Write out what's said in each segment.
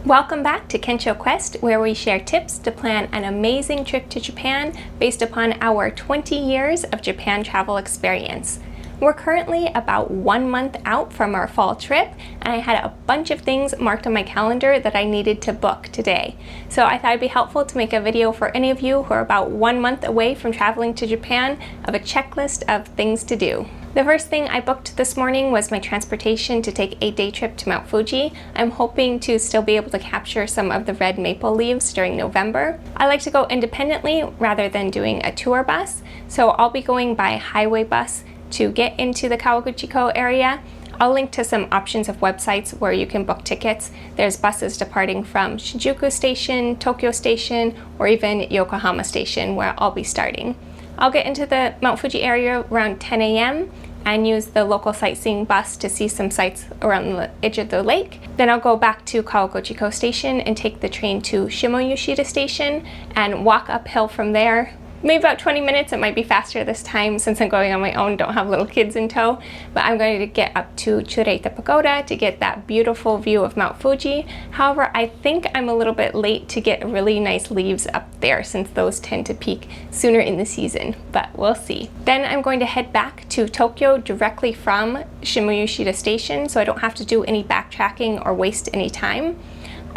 Welcome back to KENSHOQUEST, where we share tips to plan an amazing trip to Japan based upon our 20 years of Japan travel experience. We're currently about 1 month out from our fall trip, and I had a bunch of things marked on my calendar that I needed to book today. So I thought it'd be helpful to make a video for any of you who are about 1 month away from traveling to Japan of a checklist of things to do. The first thing I booked this morning was my transportation to take a day trip to Mount Fuji. I'm hoping to still be able to capture some of the red maple leaves during November. I like to go independently rather than doing a tour bus, so I'll be going by highway bus to get into the Kawaguchiko area. I'll link to some options of websites where you can book tickets. There's buses departing from Shinjuku Station, Tokyo Station, or even Yokohama Station, where I'll be starting. I'll get into the Mount Fuji area around 10 a.m. and use the local sightseeing bus to see some sights around the edge of the lake. Then I'll go back to Kawaguchiko Station and take the train to Shimoyoshida Station and walk uphill from there. Maybe about 20 minutes. It might be faster this time since I'm going on my own, don't have little kids in tow. But I'm going to get up to Chureita Pagoda to get that beautiful view of Mount Fuji. However, I think I'm a little bit late to get really nice leaves up there since those tend to peak sooner in the season, but we'll see. Then I'm going to head back to Tokyo directly from Shimoyoshida Station so I don't have to do any backtracking or waste any time.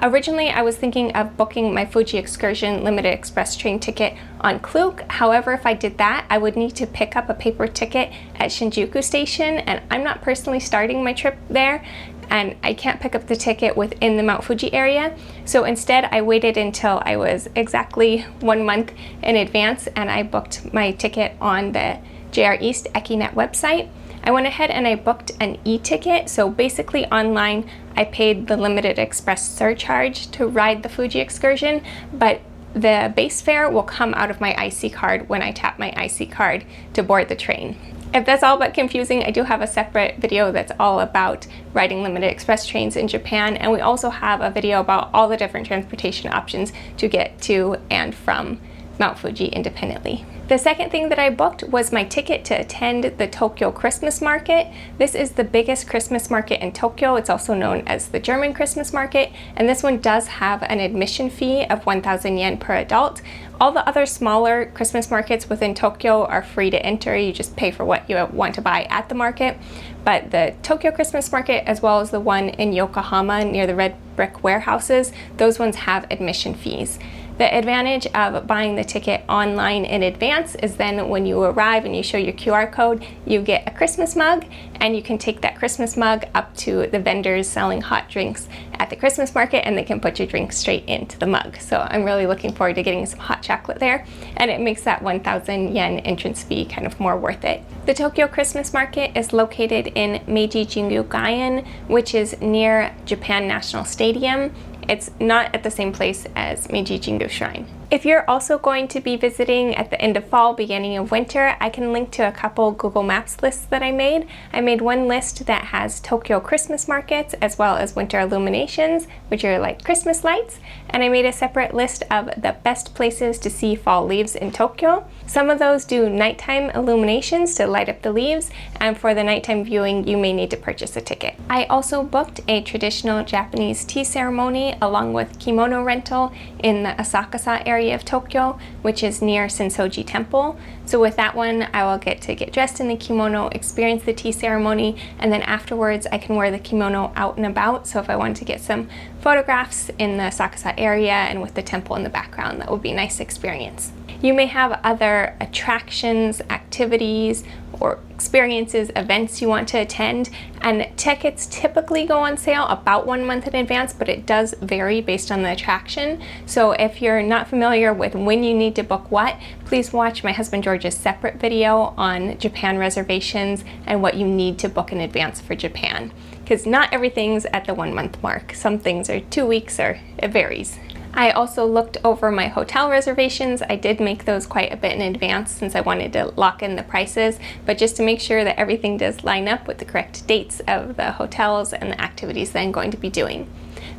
Originally, I was thinking of booking my Fuji Excursion Limited Express train ticket on Klook. However, if I did that, I would need to pick up a paper ticket at Shinjuku Station, and I'm not personally starting my trip there, and I can't pick up the ticket within the Mount Fuji area. So instead, I waited until I was exactly 1 month in advance, and I booked my ticket on the JR East Ekinet website. I went ahead and I booked an e-ticket, so basically online I paid the limited express surcharge to ride the Fuji excursion, but the base fare will come out of my IC card when I tap my IC card to board the train. If that's all but confusing, I do have a separate video that's all about riding limited express trains in Japan, and we also have a video about all the different transportation options to get to and from Mount Fuji independently. The second thing that I booked was my ticket to attend the Tokyo Christmas Market. This is the biggest Christmas market in Tokyo. It's also known as the German Christmas Market, and this one does have an admission fee of 1,000 yen per adult. All the other smaller Christmas markets within Tokyo are free to enter. You just pay for what you want to buy at the market. But the Tokyo Christmas Market, as well as the one in Yokohama near the red brick warehouses, those ones have admission fees. The advantage of buying the ticket online in advance is then when you arrive and you show your QR code, you get a Christmas mug, and you can take that Christmas mug up to the vendors selling hot drinks at the Christmas market, and they can put your drink straight into the mug. So I'm really looking forward to getting some hot chocolate there, and it makes that 1,000 yen entrance fee kind of more worth it. The Tokyo Christmas Market is located in Meiji Jingu-gaen, which is near Japan National Stadium. It's not at the same place as Meiji Jingu Shrine. If you're also going to be visiting at the end of fall, beginning of winter, I can link to a couple Google Maps lists that I made. I made one list that has Tokyo Christmas markets as well as winter illuminations, which are like Christmas lights, and I made a separate list of the best places to see fall leaves in Tokyo. Some of those do nighttime illuminations to light up the leaves, and for the nighttime viewing, you may need to purchase a ticket. I also booked a traditional Japanese tea ceremony along with kimono rental in the Asakusa area of Tokyo, which is near Sensoji Temple. So with that one, I will get to get dressed in the kimono, experience the tea ceremony, and then afterwards I can wear the kimono out and about. So if I wanted to get some photographs in the Asakusa area and with the temple in the background, that would be a nice experience. You may have other attractions, activities, or experiences, events you want to attend, and tickets typically go on sale about 1 month in advance, but it does vary based on the attraction. So if you're not familiar with when you need to book what, please watch my husband George's separate video on Japan reservations and what you need to book in advance for Japan, because not everything's at the 1 month mark. Some things are 2 weeks, or it varies. I also looked over my hotel reservations. I did make those quite a bit in advance since I wanted to lock in the prices, but just to make sure that everything does line up with the correct dates of the hotels and the activities that I'm going to be doing.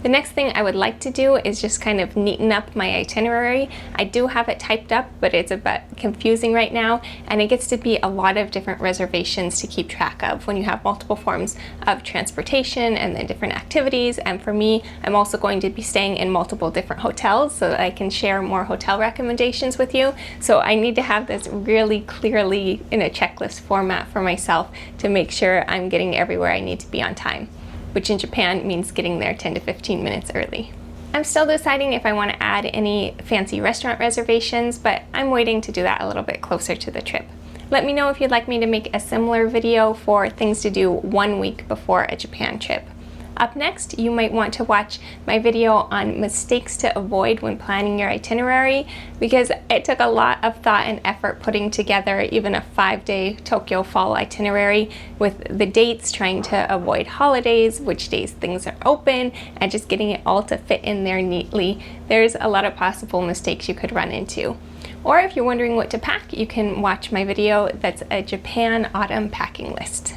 The next thing I would like to do is just kind of neaten up my itinerary. I do have it typed up, but it's a bit confusing right now, and it gets to be a lot of different reservations to keep track of when you have multiple forms of transportation and then different activities. And for me, I'm also going to be staying in multiple different hotels so that I can share more hotel recommendations with you. So I need to have this really clearly in a checklist format for myself to make sure I'm getting everywhere I need to be on time, which in Japan means getting there 10 to 15 minutes early. I'm still deciding if I want to add any fancy restaurant reservations, but I'm waiting to do that a little bit closer to the trip. Let me know if you'd like me to make a similar video for things to do 1 week before a Japan trip. Up next, you might want to watch my video on mistakes to avoid when planning your itinerary, because it took a lot of thought and effort putting together even a 5-day Tokyo fall itinerary with the dates, trying to avoid holidays, which days things are open, and just getting it all to fit in there neatly. There's a lot of possible mistakes you could run into. Or if you're wondering what to pack, you can watch my video that's a Japan autumn packing list.